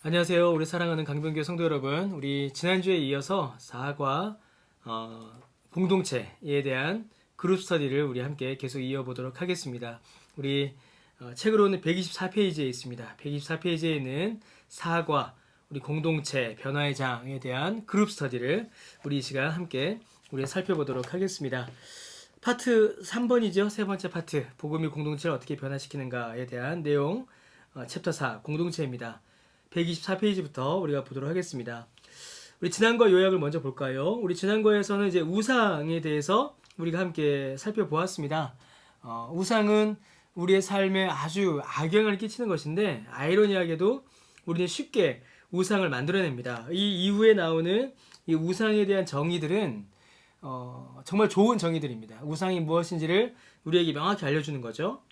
안녕하세요. 우리 사랑하는 강변교회 성도 여러분. 우리 지난주에 이어서 사과 공동체에 대한 그룹 스터디를 우리 함께 계속 이어보도록 하겠습니다. 우리 책으로는 124페이지에 있습니다. 124페이지에는 사과, 우리 공동체, 변화의 장에 대한 그룹 스터디를 우리 이 시간 함께 우리 살펴보도록 하겠습니다. 파트 3번이죠. 세 번째 파트, 복음이 공동체를 어떻게 변화시키는가에 대한 내용, 챕터 4, 공동체입니다. 124페이지부터 우리가 보도록 하겠습니다. 우리 지난거 요약을 먼저 볼까요? 우리 지난거에서는 이제 우상에 대해서 우리가 함께 살펴보았습니다. 우상은 우리의 삶에 아주 악영향을 끼치는 것인데 아이러니하게도 우리는 쉽게 우상을 만들어냅니다. 이 이후에 나오는 이 우상에 대한 정의들은 정말 좋은 정의들입니다. 우상이 무엇인지를 우리에게 명확히 알려주는 거죠.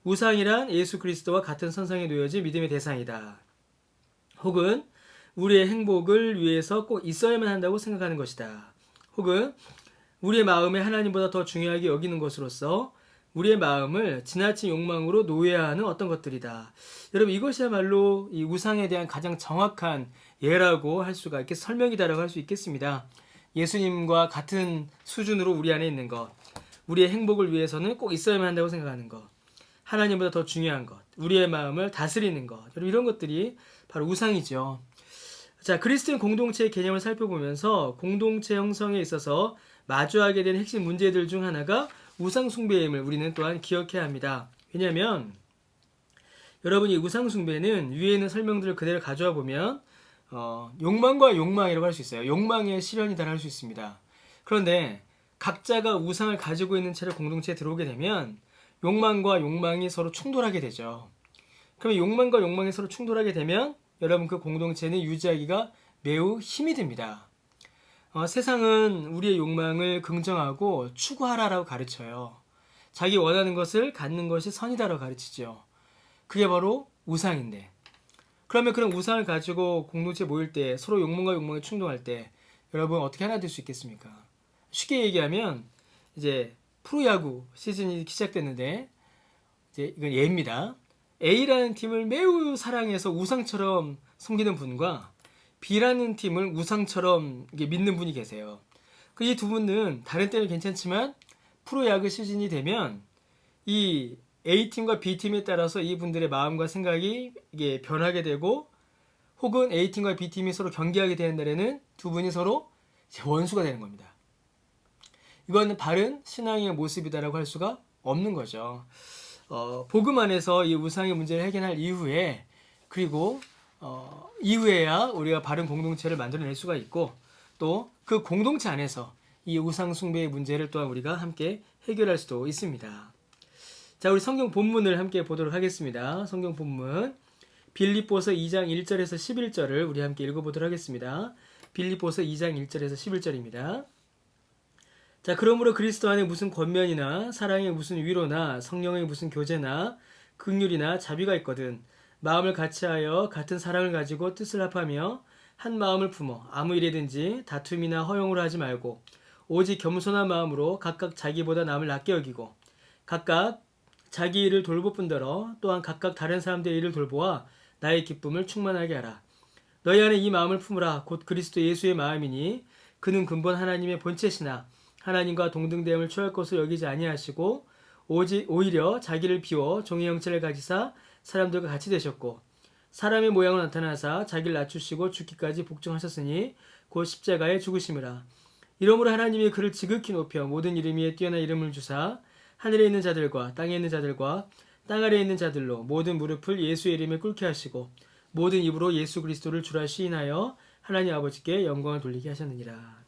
우상이란 예수 그리스도와 같은 선상에 놓여진 믿음의 대상이다. 혹은 우리의 행복을 위해서 꼭 있어야만 한다고 생각하는 것이다. 혹은 우리의 마음에 하나님보다 더 중요하게 여기는 것으로서 우리의 마음을 지나친 욕망으로 노예하는 어떤 것들이다. 여러분, 이것이야말로 이 우상에 대한 가장 정확한 예라고 할 수가 있겠, 설명이다라고 할 수 있겠습니다. 예수님과 같은 수준으로 우리 안에 있는 것, 우리의 행복을 위해서는 꼭 있어야만 한다고 생각하는 것, 하나님보다 더 중요한 것, 우리의 마음을 다스리는 것, 이런 것들이 바로 우상이죠. 자, 그리스도인 공동체의 개념을 살펴보면서 공동체 형성에 있어서 마주하게 되는 핵심 문제들 중 하나가 우상 숭배임을 우리는 또한 기억해야 합니다. 왜냐하면 여러분이 우상 숭배는 위에 있는 설명들을 그대로 가져와 보면 욕망과 욕망이라고 할 수 있어요. 욕망의 실현이다 할 수 있습니다. 그런데 각자가 우상을 가지고 있는 채로 공동체에 들어오게 되면 욕망과 욕망이 서로 충돌하게 되죠. 그러면 욕망과 욕망이 서로 충돌하게 되면 여러분 그 공동체는 유지하기가 매우 힘이 듭니다. 세상은 우리의 욕망을 긍정하고 추구하라라고 가르쳐요. 자기 원하는 것을 갖는 것이 선이다라고 가르치죠. 그게 바로 우상인데, 그러면 그런 우상을 가지고 공동체에 모일 때 서로 욕망과 욕망이 충돌할 때 여러분 어떻게 하나 될 수 있겠습니까? 쉽게 얘기하면 이제 프로야구 시즌이 시작됐는데, 이제 이건 예입니다. A라는 팀을 매우 사랑해서 우상처럼 섬기는 분과 B라는 팀을 우상처럼 믿는 분이 계세요. 이 두 분은 다른 때는 괜찮지만 프로야구 시즌이 되면 이 A팀과 B팀에 따라서 이분들의 마음과 생각이 이게 변하게 되고, 혹은 A팀과 B팀이 서로 경기하게 되는 날에는 두 분이 서로 원수가 되는 겁니다. 이거는 바른 신앙의 모습이다라고 할 수가 없는 거죠. 복음 안에서 이 우상의 문제를 해결할 이후에, 그리고 이후에야 우리가 바른 공동체를 만들어낼 수가 있고, 또 그 공동체 안에서 이 우상 숭배의 문제를 또한 우리가 함께 해결할 수도 있습니다. 자, 우리 성경 본문을 함께 보도록 하겠습니다. 성경 본문 빌립보서 2장 1절에서 11절을 우리 함께 읽어보도록 하겠습니다. 빌립보서 2장 1절에서 11절입니다. 자, 그러므로 그리스도 안에 무슨 권면이나 사랑의 무슨 위로나 성령의 무슨 교제나 긍휼이나 자비가 있거든 마음을 같이하여 같은 사랑을 가지고 뜻을 합하며 한 마음을 품어 아무 일이든지 다툼이나 허용으로 하지 말고 오직 겸손한 마음으로 각각 자기보다 남을 낮게 여기고 각각 자기 일을 돌볼 뿐더러 또한 각각 다른 사람들의 일을 돌보아 나의 기쁨을 충만하게 하라. 너희 안에 이 마음을 품으라. 곧 그리스도 예수의 마음이니 그는 근본 하나님의 본체시나 하나님과 동등됨을 취할 것을 여기지 아니하시고 오히려 자기를 비워 종의 형체를 가지사 사람들과 같이 되셨고 사람의 모양으로 나타나사 자기를 낮추시고 죽기까지 복종하셨으니 곧 십자가에 죽으심이라. 이러므로 하나님이 그를 지극히 높여 모든 이름 위에 뛰어난 이름을 주사 하늘에 있는 자들과 땅에 있는 자들과 땅 아래에 있는 자들로 모든 무릎을 예수의 이름에 꿇게 하시고 모든 입으로 예수 그리스도를 주라 시인하여 하나님 아버지께 영광을 돌리게 하셨느니라.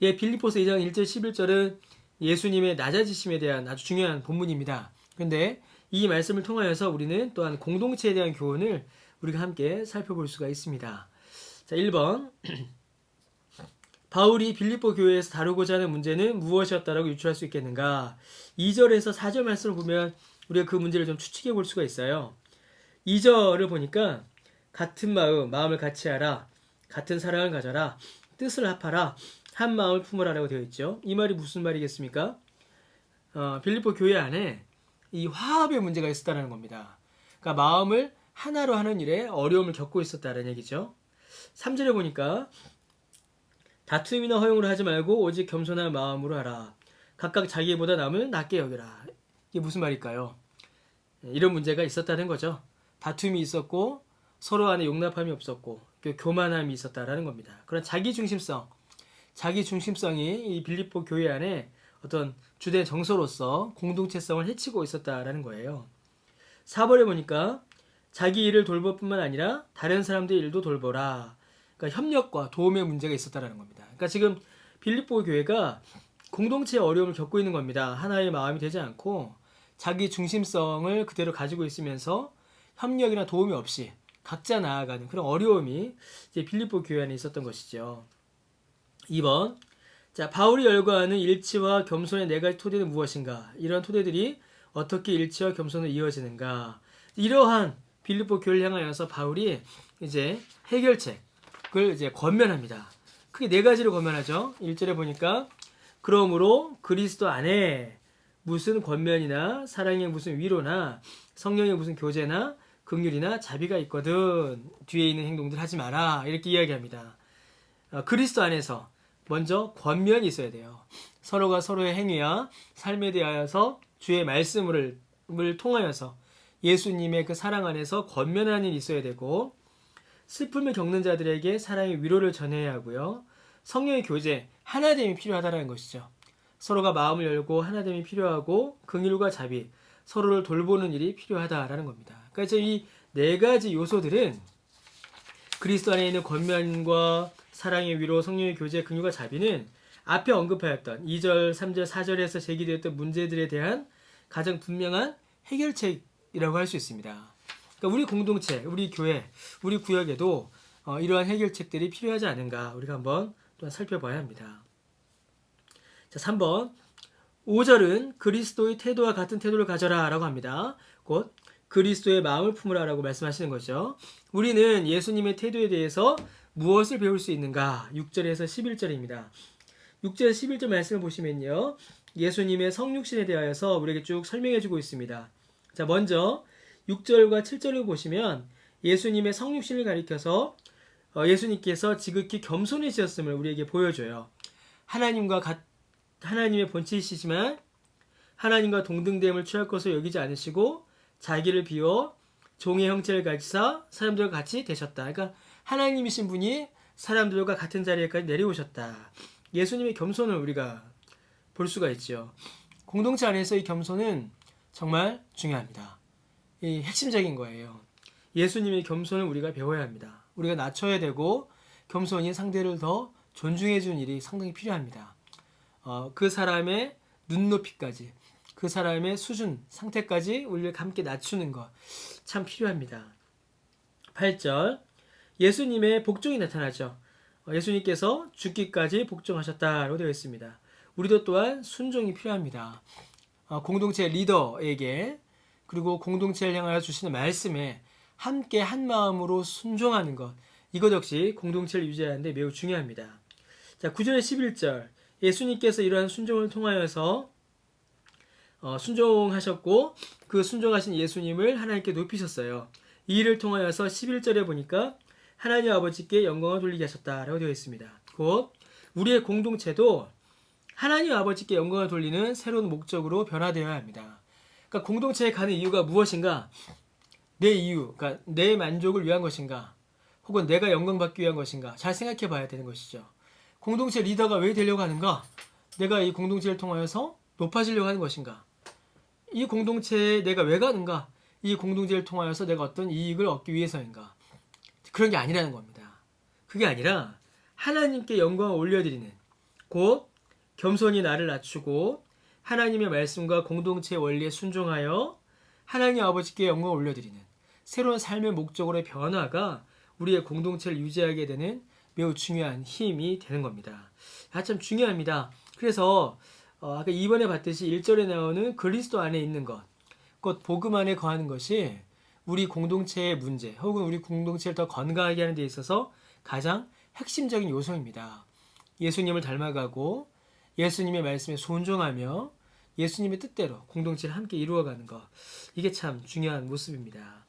예, 빌립보서 2장 1절 11절은 예수님의 낮아지심에 대한 아주 중요한 본문입니다. 그런데 이 말씀을 통하여서 우리는 또한 공동체에 대한 교훈을 우리가 함께 살펴볼 수가 있습니다. 자, 1번 바울이 빌립보 교회에서 다루고자 하는 문제는 무엇이었다라고 유추할 수 있겠는가? 2절에서 4절 말씀을 보면 우리가 그 문제를 좀 추측해 볼 수가 있어요. 2절을 보니까 같은 마음을 같이 하라, 같은 사랑을 가져라, 뜻을 합하라, 한 마음을 품으라라고 되어 있죠. 이 말이 무슨 말이겠습니까? 빌립보 교회 안에 이 화합의 문제가 있었다는 겁니다. 그러니까 마음을 하나로 하는 일에 어려움을 겪고 있었다는 얘기죠. 3절에 보니까 다툼이나 허용을 하지 말고 오직 겸손한 마음으로 하라. 각각 자기보다 남을 낮게 여겨라. 이게 무슨 말일까요? 이런 문제가 있었다는 거죠. 다툼이 있었고 서로 안에 용납함이 없었고 교만함이 있었다라는 겁니다. 그런 자기 중심성이 이 빌립보 교회 안에 어떤 주된 정서로서 공동체성을 해치고 있었다라는 거예요. 4절에 보니까 자기 일을 돌볼 뿐만 아니라 다른 사람들의 일도 돌보라. 그러니까 협력과 도움의 문제가 있었다라는 겁니다. 그러니까 지금 빌립보 교회가 공동체의 어려움을 겪고 있는 겁니다. 하나의 마음이 되지 않고 자기 중심성을 그대로 가지고 있으면서 협력이나 도움이 없이 각자 나아가는 그런 어려움이 이제 빌립보 교회 안에 있었던 것이죠. 2번. 자, 바울이 열거하는 일치와 겸손의 네 가지 토대는 무엇인가? 이런 토대들이 어떻게 일치와 겸손으로 이어지는가? 이러한 빌립보 교회를 향하여서 바울이 이제 해결책을 이제 권면합니다. 크게 네 가지를 권면하죠. 1절에 보니까 그러므로 그리스도 안에 무슨 권면이나 사랑의 무슨 위로나 성령의 무슨 교제나 긍휼이나 자비가 있거든 뒤에 있는 행동들 하지 마라 이렇게 이야기합니다. 그리스도 안에서 먼저 권면이 있어야 돼요. 서로가 서로의 행위와 삶에 대하여서 주의 말씀을 통하여서 예수님의 그 사랑 안에서 권면하는 일이 있어야 되고 슬픔을 겪는 자들에게 사랑의 위로를 전해야 하고요. 성령의 교제, 하나됨이 필요하다는 것이죠. 서로가 마음을 열고 하나됨이 필요하고 긍휼과 자비, 서로를 돌보는 일이 필요하다라는 겁니다. 그러니까 이 네 가지 요소들은 그리스도 안에 있는 권면과 사랑의 위로, 성령의 교제, 긍휼과 자비는 앞에 언급하였던 2절, 3절, 4절에서 제기되었던 문제들에 대한 가장 분명한 해결책이라고 할 수 있습니다. 그러니까 우리 공동체, 우리 교회, 우리 구역에도 이러한 해결책들이 필요하지 않은가 우리가 한번 또 살펴봐야 합니다. 자, 3번 5절은 그리스도의 태도와 같은 태도를 가져라 라고 합니다. 곧 그리스도의 마음을 품으라 라고 말씀하시는 거죠. 우리는 예수님의 태도에 대해서 무엇을 배울 수 있는가? 6절에서 11절입니다. 6절에서 11절 말씀을 보시면요. 예수님의 성육신에 대하여서 우리에게 쭉 설명해 주고 있습니다. 자, 먼저 6절과 7절을 보시면 예수님의 성육신을 가리켜서 예수님께서 지극히 겸손해지셨음을 우리에게 보여줘요. 하나님의 본체이시지만 하나님과 동등됨을 취할 것으로 여기지 않으시고 자기를 비워 종의 형체를 가지사 사람들과 같이 되셨다. 그러니까 하나님이신 분이 사람들과 같은 자리에까지 내려오셨다. 예수님의 겸손을 우리가 볼 수가 있죠. 공동체 안에서 이 겸손은 정말 중요합니다. 이 핵심적인 거예요. 예수님의 겸손을 우리가 배워야 합니다. 우리가 낮춰야 되고 겸손히 상대를 더 존중해 주는 일이 상당히 필요합니다. 그 사람의 눈높이까지, 그 사람의 수준, 상태까지 우리를 함께 낮추는 것 참 필요합니다. 8절 예수님의 복종이 나타나죠. 예수님께서 죽기까지 복종하셨다라고 되어 있습니다. 우리도 또한 순종이 필요합니다. 공동체 리더에게 그리고 공동체를 향하여 주시는 말씀에 함께 한 마음으로 순종하는 것 이것 역시 공동체를 유지하는 데 매우 중요합니다. 자, 9절에 11절 예수님께서 이러한 순종을 통하여서 순종하셨고 그 순종하신 예수님을 하나님께 높이셨어요. 이 일을 통하여서 11절에 보니까 하나님 아버지께 영광을 돌리게 하셨다라고 되어 있습니다. 곧 우리의 공동체도 하나님 아버지께 영광을 돌리는 새로운 목적으로 변화되어야 합니다. 그러니까 공동체에 가는 이유가 무엇인가? 내 이유, 그러니까 내 만족을 위한 것인가? 혹은 내가 영광받기 위한 것인가? 잘 생각해 봐야 되는 것이죠. 공동체 리더가 왜 되려고 하는가? 내가 이 공동체를 통하여서 높아지려고 하는 것인가? 이 공동체에 내가 왜 가는가? 이 공동체를 통하여서 내가 어떤 이익을 얻기 위해서인가? 그런 게 아니라는 겁니다. 그게 아니라 하나님께 영광을 올려드리는 곧 겸손히 나를 낮추고 하나님의 말씀과 공동체의 원리에 순종하여 하나님 아버지께 영광을 올려드리는 새로운 삶의 목적으로의 변화가 우리의 공동체를 유지하게 되는 매우 중요한 힘이 되는 겁니다. 참 중요합니다. 그래서 아까 2번에 봤듯이 1절에 나오는 그리스도 안에 있는 것, 곧 복음 안에 거하는 것이 우리 공동체의 문제 혹은 우리 공동체를 더 건강하게 하는 데 있어서 가장 핵심적인 요소입니다. 예수님을 닮아가고 예수님의 말씀에 순종하며 예수님의 뜻대로 공동체를 함께 이루어가는 것 이게 참 중요한 모습입니다.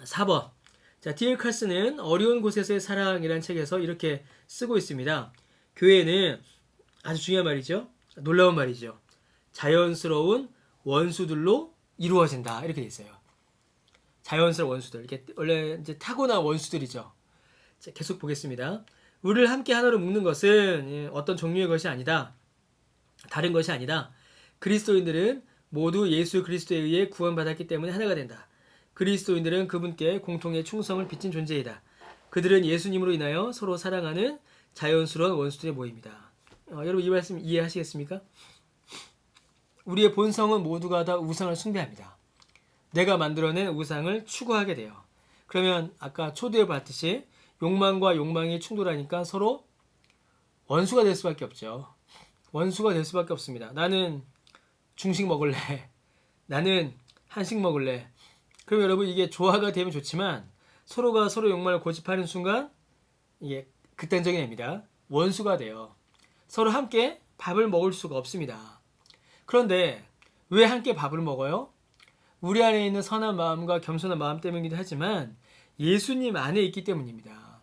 4번. 자, D.L. 칼슨은 어려운 곳에서의 사랑이라는 책에서 이렇게 쓰고 있습니다. 교회는 아주 중요한 말이죠. 놀라운 말이죠. 자연스러운 원수들로 이루어진다. 이렇게 돼 있어요. 자연스러운 원수들. 이렇게 원래 이제 타고난 원수들이죠. 자, 계속 보겠습니다. 우리를 함께 하나로 묶는 것은 어떤 종류의 것이 아니다. 다른 것이 아니다. 그리스도인들은 모두 예수 그리스도에 의해 구원받았기 때문에 하나가 된다. 그리스도인들은 그분께 공통의 충성을 빚진 존재이다. 그들은 예수님으로 인하여 서로 사랑하는 자연스러운 원수들의 모임이다. 여러분 이 말씀 이해하시겠습니까? 우리의 본성은 모두가 다 우상을 숭배합니다. 내가 만들어낸 우상을 추구하게 돼요. 그러면 아까 초대에 봤듯이 욕망과 욕망이 충돌하니까 서로 원수가 될 수밖에 없죠. 원수가 될 수밖에 없습니다. 나는 중식 먹을래. 나는 한식 먹을래. 그럼 여러분 이게 조화가 되면 좋지만 서로가 서로 욕망을 고집하는 순간 이게 극단적인 애입니다. 원수가 돼요. 서로 함께 밥을 먹을 수가 없습니다. 그런데 왜 함께 밥을 먹어요? 우리 안에 있는 선한 마음과 겸손한 마음 때문이기도 하지만 예수님 안에 있기 때문입니다.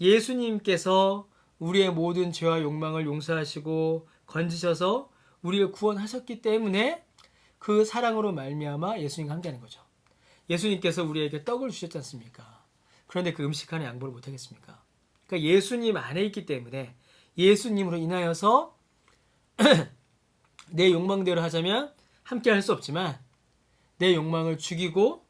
예수님께서 우리의 모든 죄와 욕망을 용서하시고 건지셔서 우리를 구원하셨기 때문에 그 사랑으로 말미암아 예수님과 함께하는 거죠. 예수님께서 우리에게 떡을 주셨지 않습니까? 그런데 그 음식 하나 양보를 못하겠습니까? 그러니까 예수님 안에 있기 때문에 예수님으로 인하여서 내 욕망대로 하자면 함께 할 수 없지만 내 욕망을 죽이고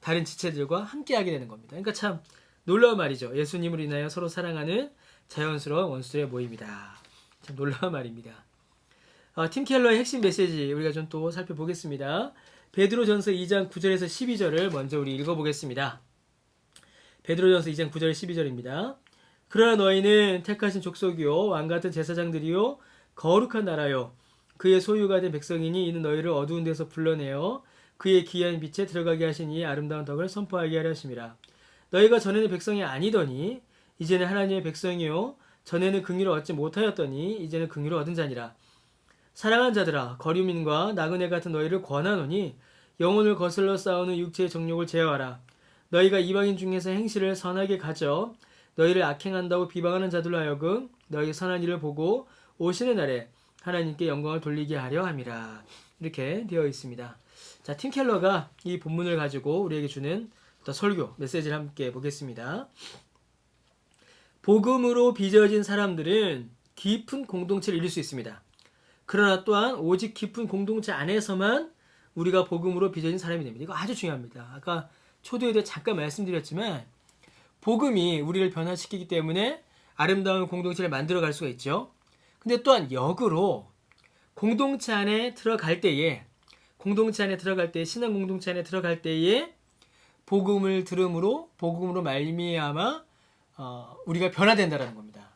다른 지체들과 함께 하게 되는 겁니다. 그러니까 참 놀라운 말이죠. 예수님으로 인하여 서로 사랑하는 자연스러운 원수들의 모임이다. 참 놀라운 말입니다. 팀 켈러의 핵심 메시지 우리가 좀 또 살펴보겠습니다. 베드로전서 2장 9절에서 12절을 먼저 우리 읽어보겠습니다. 베드로전서 2장 9절 12절입니다. 그러나 너희는 택하신 족속이요 왕같은 제사장들이요 거룩한 나라요 그의 소유가 된 백성이니 이는 너희를 어두운 데서 불러내어 그의 귀한 빛에 들어가게 하신 이 아름다운 덕을 선포하게 하려 하심이라. 너희가 전에는 백성이 아니더니 이제는 하나님의 백성이요 전에는 긍휼을 얻지 못하였더니 이제는 긍휼을 얻은 자니라. 사랑하는 자들아 거류민과 나그네 같은 너희를 권하노니 영혼을 거슬러 싸우는 육체의 정욕을 제어하라. 너희가 이방인 중에서 행실을 선하게 가져 너희를 악행한다고 비방하는 자들로 하여금 너희 선한 일을 보고 오시는 날에 하나님께 영광을 돌리게 하려 함이라. 이렇게 되어 있습니다. 자, 팀 켈러가 이 본문을 가지고 우리에게 주는 설교 메시지를 함께 보겠습니다. 복음으로 빚어진 사람들은 깊은 공동체를 이룰 수 있습니다. 그러나 또한 오직 깊은 공동체 안에서만 우리가 복음으로 빚어진 사람이 됩니다. 이거 아주 중요합니다. 아까 초대에 대해 잠깐 말씀드렸지만 복음이 우리를 변화시키기 때문에 아름다운 공동체를 만들어갈 수가 있죠. 근데 또한 역으로 공동체 안에 들어갈 때에 신앙 공동체 안에 들어갈 때에 복음을 들음으로 복음으로 말미암아 우리가 변화된다라는 겁니다.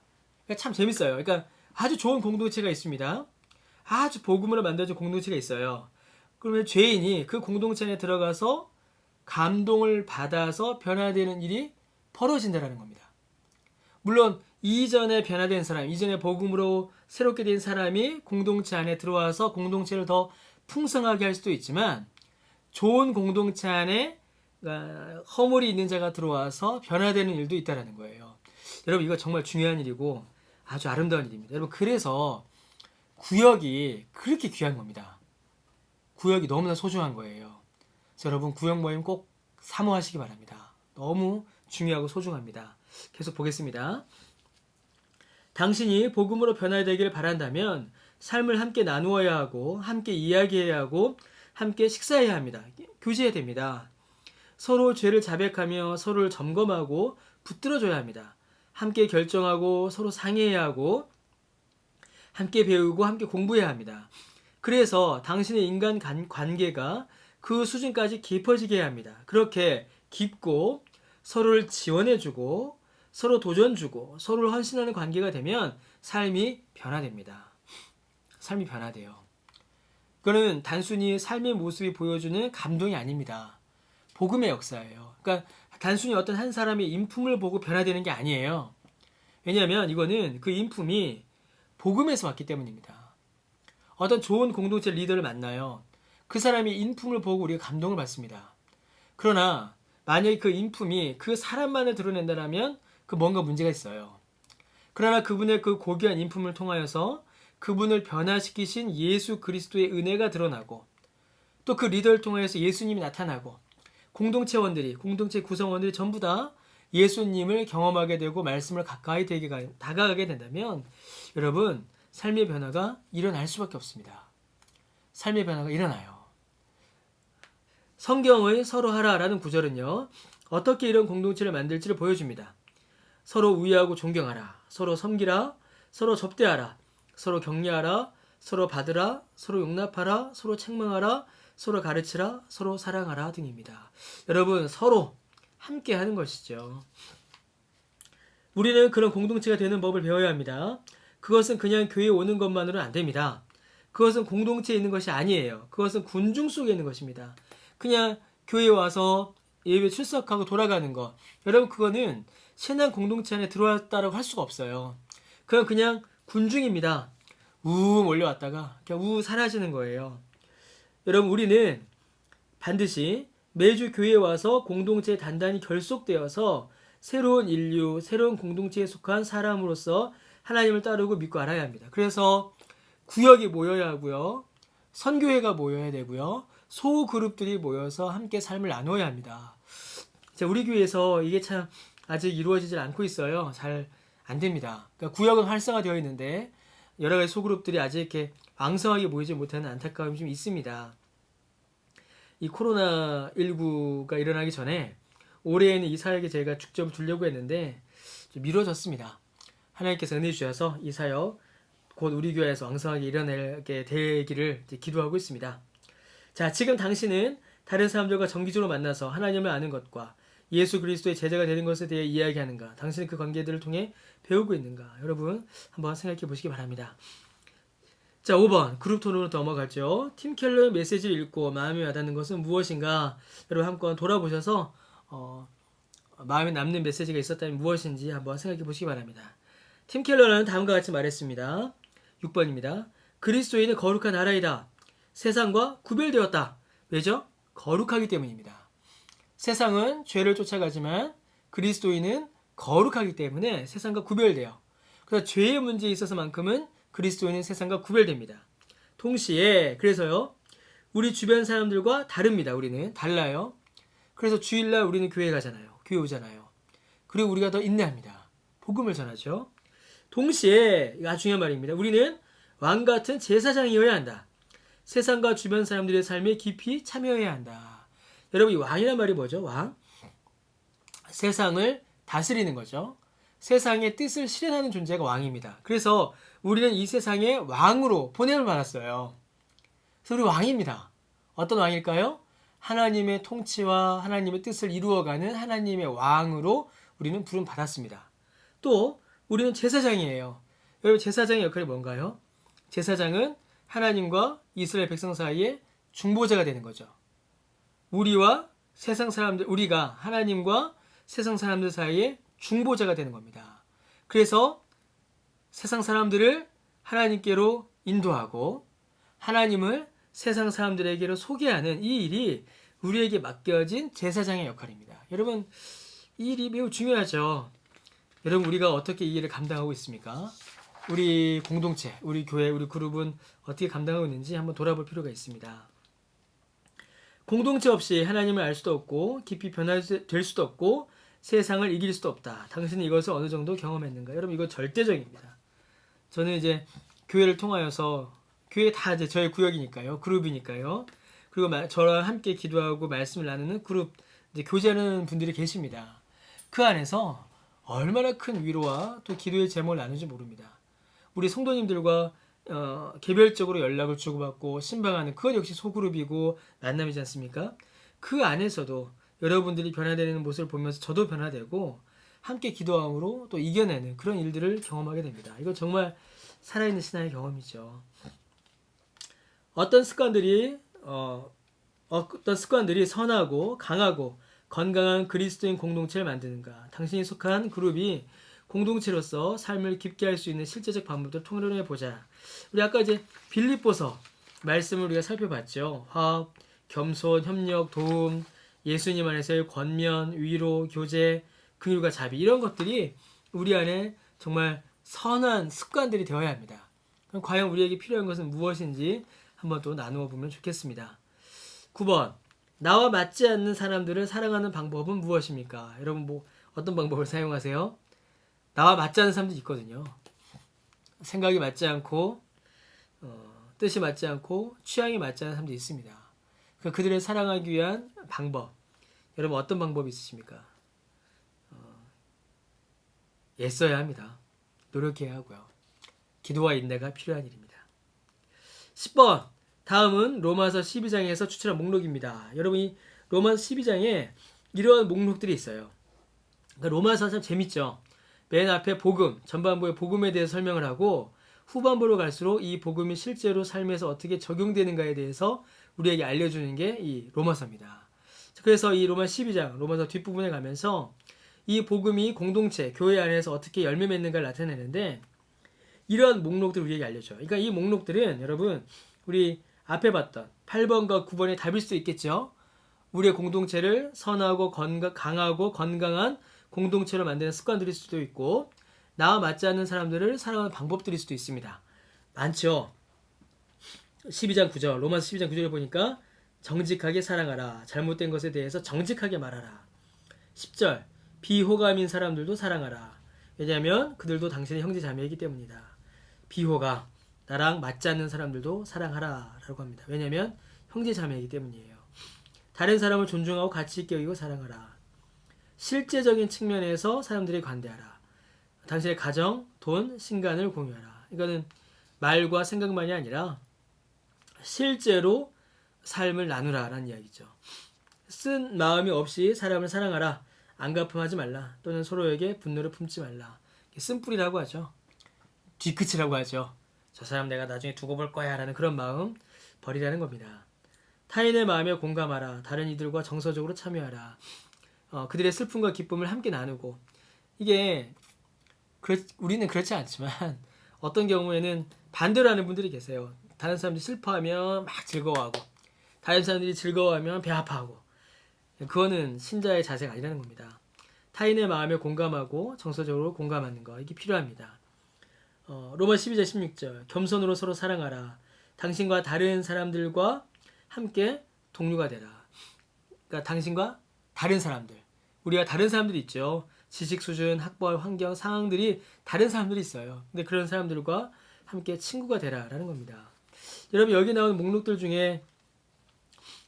그러니까 참 재밌어요. 그러니까 아주 좋은 공동체가 있습니다. 아주 복음으로 만들어진 공동체가 있어요. 그러면 죄인이 그 공동체 안에 들어가서 감동을 받아서 변화되는 일이 벌어진다라는 겁니다. 물론 이전에 변화된 사람, 이전에 복음으로 새롭게 된 사람이 공동체 안에 들어와서 공동체를 더 풍성하게 할 수도 있지만 좋은 공동체 안에 허물이 있는 자가 들어와서 변화되는 일도 있다는 거예요. 여러분 이거 정말 중요한 일이고 아주 아름다운 일입니다. 여러분 그래서 구역이 그렇게 귀한 겁니다. 구역이 너무나 소중한 거예요. 그래서 여러분 구역 모임 꼭 사모하시기 바랍니다. 너무 중요하고 소중합니다. 계속 보겠습니다. 당신이 복음으로 변화되기를 바란다면 삶을 함께 나누어야 하고 함께 이야기해야 하고 함께 식사해야 합니다. 교제해야 됩니다. 서로 죄를 자백하며 서로를 점검하고 붙들어줘야 합니다. 함께 결정하고 서로 상의해야 하고 함께 배우고 함께 공부해야 합니다. 그래서 당신의 인간 관계가 그 수준까지 깊어지게 해야 합니다. 그렇게 깊고 서로를 지원해주고 서로 도전 주고 서로를 헌신하는 관계가 되면 삶이 변화됩니다. 삶이 변화돼요. 그거는 단순히 삶의 모습이 보여주는 감동이 아닙니다. 복음의 역사예요. 그러니까 단순히 어떤 한 사람의 인품을 보고 변화되는 게 아니에요. 왜냐하면 이거는 그 인품이 복음에서 왔기 때문입니다. 어떤 좋은 공동체 리더를 만나요. 그 사람이 인품을 보고 우리가 감동을 받습니다. 그러나 만약에 그 인품이 그 사람만을 드러낸다면 그 뭔가 문제가 있어요. 그러나 그분의 그 고귀한 인품을 통하여서 그분을 변화시키신 예수 그리스도의 은혜가 드러나고 또 그 리더를 통하여서 예수님이 나타나고 공동체 구성원들이 전부 다 예수님을 경험하게 되고 말씀을 가까이 다가가게 된다면 여러분 삶의 변화가 일어날 수밖에 없습니다. 삶의 변화가 일어나요. 성경의 서로 하라라는 구절은요. 어떻게 이런 공동체를 만들지를 보여줍니다. 서로 우애하고 존경하라. 서로 섬기라. 서로 접대하라. 서로 격려하라. 서로 받으라. 서로 용납하라. 서로 책망하라. 서로 가르치라. 서로 사랑하라 등입니다. 여러분 서로 함께 하는 것이죠. 우리는 그런 공동체가 되는 법을 배워야 합니다. 그것은 그냥 교회에 오는 것만으로는 안 됩니다. 그것은 공동체에 있는 것이 아니에요. 그것은 군중 속에 있는 것입니다. 그냥 교회에 와서 예배 출석하고 돌아가는 것. 여러분 그거는 신앙 공동체 안에 들어왔다라고 할 수가 없어요. 그건 그냥 군중입니다. 우 몰려왔다가 그냥 우 사라지는 거예요. 여러분 우리는 반드시 매주 교회에 와서 공동체에 단단히 결속되어서 새로운 인류, 새로운 공동체에 속한 사람으로서 하나님을 따르고 믿고 알아야 합니다. 그래서 구역이 모여야 하고요. 선교회가 모여야 되고요. 소그룹들이 모여서 함께 삶을 나눠야 합니다. 우리 교회에서 이게 참 아직 이루어지질 않고 있어요. 잘 안 됩니다. 그러니까 구역은 활성화되어 있는데 여러 가지 소그룹들이 아직 이렇게 왕성하게 모이지 못하는 안타까움이 좀 있습니다. 이 코로나19가 일어나기 전에 올해에는 이 사역에 제가 축적을 두려고 했는데 좀 미뤄졌습니다. 하나님께서 은혜 주셔서 이 사역 곧 우리 교회에서 왕성하게 일어나게 되기를 기도하고 있습니다. 자, 지금 당신은 다른 사람들과 정기적으로 만나서 하나님을 아는 것과 예수 그리스도의 제자가 되는 것에 대해 이야기하는가? 당신은 그 관계들을 통해 배우고 있는가? 여러분 한번 생각해 보시기 바랍니다. 자, 5번 그룹 토론으로 넘어가죠. 팀 켈러의 메시지를 읽고 마음에 와닿는 것은 무엇인가? 여러분 한번 돌아보셔서 마음에 남는 메시지가 있었다면 무엇인지 한번 생각해 보시기 바랍니다. 팀 켈러는 다음과 같이 말했습니다. 6번입니다. 그리스도인은 거룩한 나라이다. 세상과 구별되었다. 왜죠? 거룩하기 때문입니다. 세상은 죄를 쫓아가지만 그리스도인은 거룩하기 때문에 세상과 구별돼요. 그래서 죄의 문제에 있어서만큼은 그리스도인은 세상과 구별됩니다. 동시에 그래서요. 우리 주변 사람들과 다릅니다. 우리는 달라요. 그래서 주일날 우리는 교회 가잖아요. 교회 오잖아요. 그리고 우리가 더 인내합니다. 복음을 전하죠. 동시에 아주 중요한 말입니다. 우리는 왕같은 제사장이어야 한다. 세상과 주변 사람들의 삶에 깊이 참여해야 한다. 여러분 이 왕이란 말이 뭐죠? 왕? 세상을 다스리는 거죠. 세상의 뜻을 실현하는 존재가 왕입니다. 그래서 우리는 이 세상의 왕으로 보냄을 받았어요. 그래서 우리 왕입니다. 어떤 왕일까요? 하나님의 통치와 하나님의 뜻을 이루어가는 하나님의 왕으로 우리는 부름 받았습니다. 또 우리는 제사장이에요. 여러분 제사장의 역할이 뭔가요? 제사장은 하나님과 이스라엘 백성 사이에 중보자가 되는 거죠. 우리가 하나님과 세상 사람들 사이에 중보자가 되는 겁니다. 그래서 세상 사람들을 하나님께로 인도하고 하나님을 세상 사람들에게로 소개하는 이 일이 우리에게 맡겨진 제사장의 역할입니다. 여러분 이 일이 매우 중요하죠. 여러분 우리가 어떻게 이 일을 감당하고 있습니까? 우리 공동체, 우리 교회, 우리 그룹은 어떻게 감당하고 있는지 한번 돌아볼 필요가 있습니다. 공동체 없이 하나님을 알 수도 없고 깊이 변화될 수도 없고 세상을 이길 수도 없다. 당신은 이것을 어느 정도 경험했는가? 여러분 이거 절대적입니다. 저는 이제 교회를 통하여서 교회 다 이제 저의 구역이니까요. 그룹이니까요. 그리고 저랑 함께 기도하고 말씀을 나누는 그룹 이제 교제하는 분들이 계십니다. 그 안에서 얼마나 큰 위로와 또 기도의 제목을 나누는지 모릅니다. 우리 성도님들과 개별적으로 연락을 주고받고 신방하는 그것 역시 소그룹이고 만남이지 않습니까? 그 안에서도 여러분들이 변화되는 모습을 보면서 저도 변화되고 함께 기도함으로 또 이겨내는 그런 일들을 경험하게 됩니다. 이건 정말 살아있는 신앙의 경험이죠. 어떤 습관들이 선하고 강하고 건강한 그리스도인 공동체를 만드는가? 당신이 속한 그룹이 공동체로서 삶을 깊게 할 수 있는 실제적 방법들을 통일해 보자. 우리 아까 이제 빌립보서 말씀을 우리가 살펴봤죠. 화합, 겸손, 협력, 도움, 예수님 안에서의 권면, 위로, 교제, 긍휼과 자비 이런 것들이 우리 안에 정말 선한 습관들이 되어야 합니다. 그럼 과연 우리에게 필요한 것은 무엇인지 한번 또 나누어 보면 좋겠습니다. 9번. 나와 맞지 않는 사람들을 사랑하는 방법은 무엇입니까? 여러분 뭐 어떤 방법을 사용하세요? 나와 맞지 않는 사람들이 있거든요. 생각이 맞지 않고 뜻이 맞지 않고 취향이 맞지 않는 사람들이 있습니다. 그러니까 그들을 사랑하기 위한 방법. 여러분 어떤 방법이 있으십니까? 애써야 합니다. 노력해야 하고요. 기도와 인내가 필요한 일입니다. 10번. 다음은 로마서 12장에서 추천한 목록입니다. 여러분이 로마서 12장에 이러한 목록들이 있어요. 그러니까 로마서 참 재밌죠. 맨 앞에 복음, 전반부에 복음에 대해서 설명을 하고 후반부로 갈수록 이 복음이 실제로 삶에서 어떻게 적용되는가에 대해서 우리에게 알려주는 게 이 로마서입니다. 그래서 이 로마 12장, 로마서 뒷부분에 가면서 이 복음이 공동체, 교회 안에서 어떻게 열매 맺는가를 나타내는데 이런 목록들을 우리에게 알려줘요. 그러니까 이 목록들은 여러분 우리 앞에 봤던 8번과 9번의 답일 수도 있겠죠. 우리의 공동체를 선하고 강하고 건강한 공동체로 만드는 습관들일 수도 있고 나와 맞지 않는 사람들을 사랑하는 방법들일 수도 있습니다. 많죠. 12장 9절 로마서 12장 9절에 보니까 정직하게 사랑하라. 잘못된 것에 대해서 정직하게 말하라. 10절 비호감인 사람들도 사랑하라. 왜냐하면 그들도 당신의 형제 자매이기 때문이다. 비호감 나랑 맞지 않는 사람들도 사랑하라 라고 합니다. 왜냐하면 형제 자매이기 때문이에요. 다른 사람을 존중하고 가치 있게 여기고 사랑하라. 실제적인 측면에서 사람들이 관대하라. 당신의 가정, 돈, 신간을 공유하라. 이거는 말과 생각만이 아니라 실제로 삶을 나누라 라는 이야기죠. 쓴 마음이 없이 사람을 사랑하라. 안갚음하지 말라. 또는 서로에게 분노를 품지 말라. 쓴뿌리라고 하죠. 뒤끝이라고 하죠. 저 사람 내가 나중에 두고 볼 거야 라는 그런 마음 버리라는 겁니다. 타인의 마음에 공감하라. 다른 이들과 정서적으로 참여하라. 그들의 슬픔과 기쁨을 함께 나누고 이게 우리는 그렇지 않지만 어떤 경우에는 반대로 하는 분들이 계세요. 다른 사람들이 슬퍼하면 막 즐거워하고 다른 사람들이 즐거워하면 배 아파하고 그거는 신자의 자세가 아니라는 겁니다. 타인의 마음에 공감하고 정서적으로 공감하는 거 이게 필요합니다. 로마 12장 16절 겸손으로 서로 사랑하라. 당신과 다른 사람들과 함께 동료가 되라. 그러니까 당신과 다른 사람들 우리가 다른 사람들이 있죠. 지식 수준, 학벌, 환경, 상황들이 다른 사람들이 있어요. 근데 그런 사람들과 함께 친구가 되라라는 겁니다. 여러분 여기 나오는 목록들 중에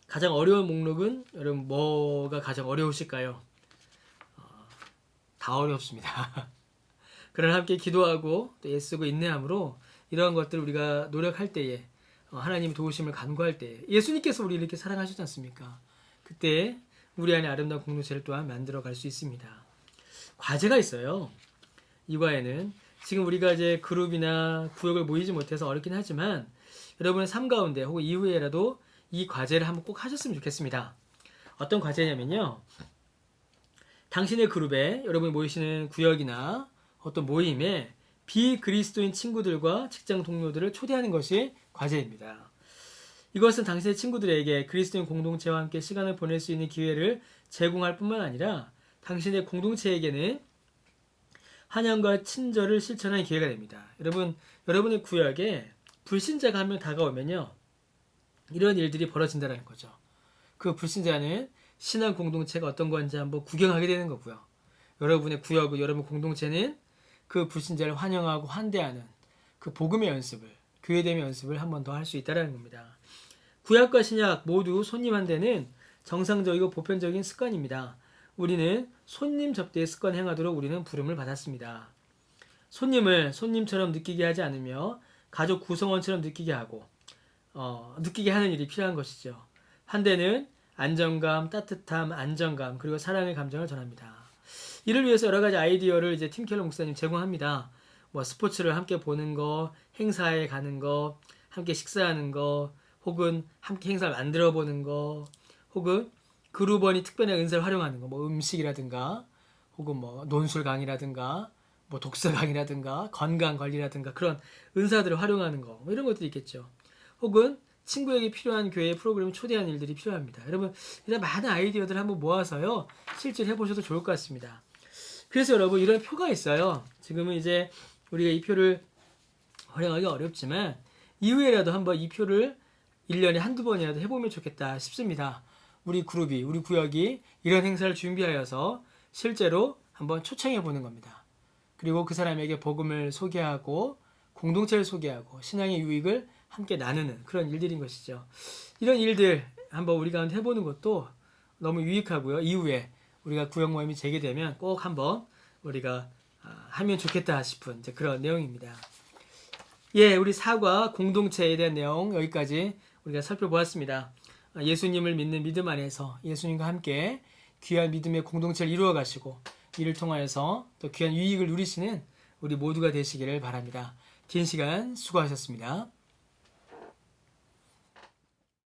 가장 어려운 목록은 여러분 뭐가 가장 어려우실까요? 다 어렵습니다. 그러나 함께 기도하고 또 애쓰고 인내함으로 이러한 것들을 우리가 노력할 때에 하나님 도우심을 간구할 때 예수님께서 우리를 이렇게 사랑하시지 않습니까? 그때 우리 안에 아름다운 공동체를 또한 만들어갈 수 있습니다. 과제가 있어요. 이 과에는 지금 우리가 이제 그룹이나 구역을 모이지 못해서 어렵긴 하지만 여러분의 삶 가운데 혹은 이후에라도 이 과제를 한번 꼭 하셨으면 좋겠습니다. 어떤 과제냐면요. 당신의 그룹에 여러분이 모이시는 구역이나 어떤 모임에 비그리스도인 친구들과 직장 동료들을 초대하는 것이 과제입니다. 이것은 당신의 친구들에게 그리스도인 공동체와 함께 시간을 보낼 수 있는 기회를 제공할 뿐만 아니라 당신의 공동체에게는 환영과 친절을 실천하는 기회가 됩니다. 여러분의 구역에 불신자가 한 명 다가오면요. 이런 일들이 벌어진다는 거죠. 그 불신자는 신앙 공동체가 어떤 건지 한번 구경하게 되는 거고요. 여러분의 구역, 여러분 공동체는 그 불신자를 환영하고 환대하는 그 복음의 연습을, 교회됨의 연습을 한 번 더 할 수 있다는 겁니다. 구약과 신약 모두 손님 환대는 정상적이고 보편적인 습관입니다. 우리는 손님 접대의 습관 행하도록 우리는 부름을 받았습니다. 손님을 손님처럼 느끼게 하지 않으며 가족 구성원처럼 느끼게 하는 일이 필요한 것이죠. 환대는 안정감, 따뜻함, 안정감, 그리고 사랑의 감정을 전합니다. 이를 위해서 여러 가지 아이디어를 이제 팀 켈러 목사님 제공합니다. 스포츠를 함께 보는 거, 행사에 가는 거, 함께 식사하는 거, 혹은 함께 행사를 만들어 보는 거, 혹은 그룹원이 특별한 은사를 활용하는 거, 음식이라든가, 혹은 논술 강의라든가, 독서 강의라든가, 건강 관리라든가 그런 은사들을 활용하는 거, 이런 것들이 있겠죠. 혹은 친구에게 필요한 교회 프로그램 초대하는 일들이 필요합니다. 여러분, 이런 많은 아이디어들 한번 모아서요, 실제로 해보셔도 좋을 것 같습니다. 그래서 여러분, 이런 표가 있어요. 지금은 이제 우리가 이 표를 활용하기 어렵지만, 이후에라도 한번 이 표를 1년에 한두 번이라도 해보면 좋겠다 싶습니다. 우리 그룹이, 우리 구역이 이런 행사를 준비하여서 실제로 한번 초청해 보는 겁니다. 그리고 그 사람에게 복음을 소개하고 공동체를 소개하고 신앙의 유익을 함께 나누는 그런 일들인 것이죠. 이런 일들 한번 우리 가운데 해보는 것도 너무 유익하고요. 이후에 우리가 구역 모임이 재개되면 꼭 한번 우리가 하면 좋겠다 싶은 이제 그런 내용입니다. 예, 우리 사과 공동체에 대한 내용 여기까지 우리가 살펴보았습니다. 예수님을 믿는 믿음 안에서 예수님과 함께 귀한 믿음의 공동체를 이루어 가시고 이를 통하여서 또 귀한 유익을 누리시는 우리 모두가 되시기를 바랍니다. 긴 시간 수고하셨습니다.